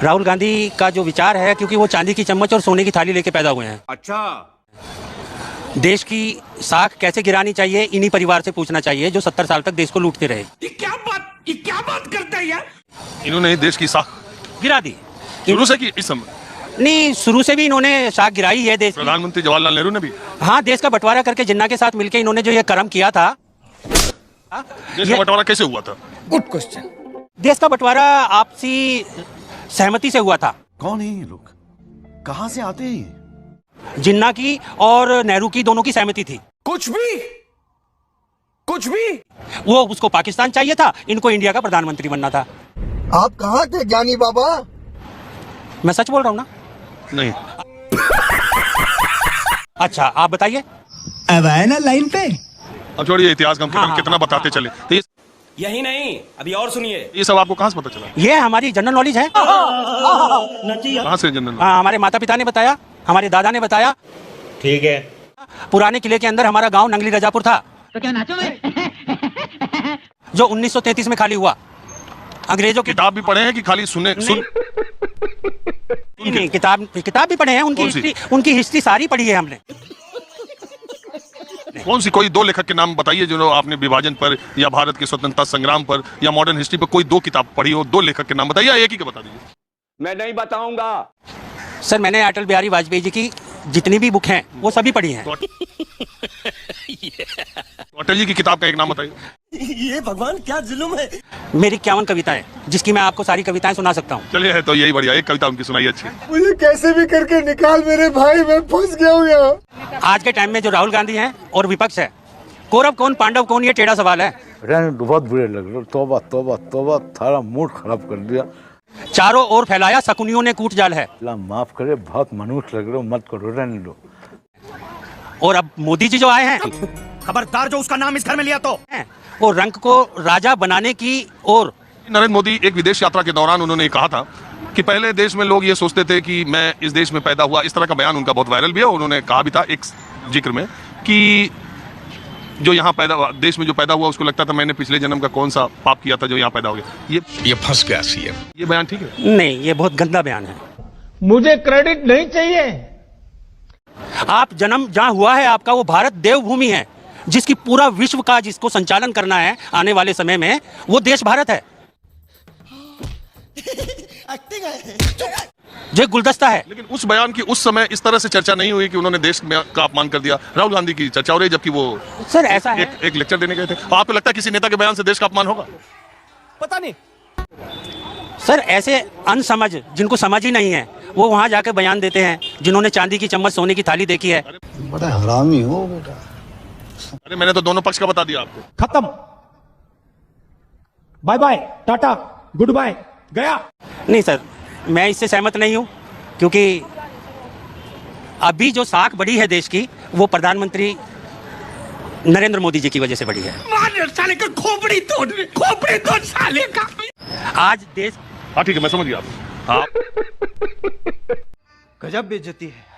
राहुल गांधी का जो विचार है, क्योंकि वो चांदी की चम्मच और सोने की थाली लेके पैदा हुए हैं। अच्छा, देश की साख कैसे गिरानी चाहिए इन्हीं परिवार से पूछना चाहिए जो 70 साल तक देश को लूटते रहे। ये क्या बात करता है यार। इन्होंने देश की साख गिरा दी शुरू से की इस समय नहीं, शुरू से भी इन्होंने साख गिराई है देश की। प्रधानमंत्री जवाहरलाल नेहरू ने भी हाँ, देश का बंटवारा करके जिन्ना के साथ मिलकर इन्होंने जो ये कर्म किया था। देश का बंटवारा कैसे हुआ था? Good question. देश का बंटवारा आपसी सहमति से हुआ था। कौन है ये लोग, कहां से आते हैं ये? जिन्ना की और नेहरू की दोनों की सहमति थी। कुछ भी वो उसको पाकिस्तान चाहिए था, इनको इंडिया का प्रधानमंत्री बनना था। आप कहाँ थे ज्ञानी बाबा? मैं सच बोल रहा हूँ ना? नहीं। अच्छा, आप बताइए। अब आए ना लाइन पे। अब छोड़िए इतिहास का, हम हाँ, कितना बताते चले तो यही नहीं, अभी और सुनिए। ये सब आपको कहाँ से पता चला? ये हमारी जनरल नॉलेज है। कहाँ से जनरल? हाँ, हमारे माता पिता ने बताया, हमारे दादा ने बताया। ठीक है। पुराने किले के अंदर हमारा गांव नंगली रजापुर था। तो क्या नाचो में? जो 1933 में खाली हुआ। अंग्रेजों की किताब भी पढ़े हैं कि खाली सुने? नहीं, किताब भी पढ़े हैं। उनकी हिस्ट्री सारी पढ़ी है हमने। कौन सी कोई दो लेखक के नाम बताइए जो आपने विभाजन पर या भारत के स्वतंत्रता संग्राम पर या मॉडर्न हिस्ट्री पर कोई दो किताब पढ़ी हो, दो लेखक के नाम बताइए, एक ही के बता दीजिए। मैं नहीं बताऊंगा। सर, मैंने अटल बिहारी वाजपेयी जी की जितनी भी बुक हैं वो सभी पढ़ी हैं। अटल जी की किताब का एक नाम बताइए। ये भगवान क्या जुल्म है। मेरी 51 कविताएं, जिसकी मैं आपको सारी कविताएं सुना सकता हूँ। चलिए, है तो यही बढ़िया, एक कविता उनकी सुनाइए अच्छी। मुझे कैसे भी करके निकाल मेरे भाई, मैं फंस गया हूँ यहाँ। आज के टाइम में जो राहुल गांधी हैं और विपक्ष है, कौरव कौन पांडव कौन, ये टेढ़ा सवाल है। बहुत बुरे लग रहे। तौबा तौबा तौबा, थारा मूड खराब कर दिया। चारों ओर फैलाया शकुनियों ने कूट जाल है। अल्लाह माफ करे, बहुत मनुष्य लग रहे हो, मत करो, रहने दो। और अब मोदी जी जो आए हैं, खबरदार जो उसका नाम इस घर में लिया तो। वो रंग को राजा बनाने की ओर। नरेंद्र मोदी एक विदेश यात्रा के दौरान उन्होंने कहा था कि पहले देश में लोग ये सोचते थे कि मैं इस देश में पैदा हुआ। इस तरह का बयान उनका बहुत वायरल भी है। उन्होंने कहा भी था एक जिक्र में कि जो यहाँ देश में जो पैदा हुआ उसको लगता था मैंने पिछले जन्म का कौन सा पाप किया था जो यहाँ पैदा हो गया। ये फंस गया सीएम। ये बयान ठीक है? नहीं, ये बहुत गंदा बयान है। मुझे क्रेडिट नहीं चाहिए। आप जन्म जहां हुआ है आपका, वो भारत देवभूमि है, जिसकी पूरा विश्व का जिसको संचालन करना है आने वाले समय में, वो देश भारत है। जो गुलदस्ता है। लेकिन उस बयान की उस समय इस तरह से चर्चा नहीं हुई कि उन्होंने देश का अपमान कर दिया। राहुल गांधी की चर्चा हो रही है, जबकि वो सर ऐसा है, एक लेक्चर देने गए थे। आपको लगता है किसी नेता के बयान से देश का अपमान होगा? पता नहीं सर, ऐसे अनसमझ जिनको समझ ही नहीं है वो वहां जाकर बयान देते हैं, जिन्होंने चांदी की चम्मच सोने की थाली देखी है। बड़ा हरामी हो बेटा। अरे मैंने तो दोनों पक्ष का बता दिया आपको। खत्म, bye bye, tata, goodbye, गया। नहीं सर, मैं इससे सहमत नहीं हूं, क्योंकि अभी जो साख बढ़ी है देश की, वो प्रधानमंत्री नरेंद्र मोदी जी की वजह से बढ़ी है। साले का खोपड़ी तोड़ साले का। आज देश। हाँ ठीक है, मैं समझ गया आप। गजब बेइज्जती है।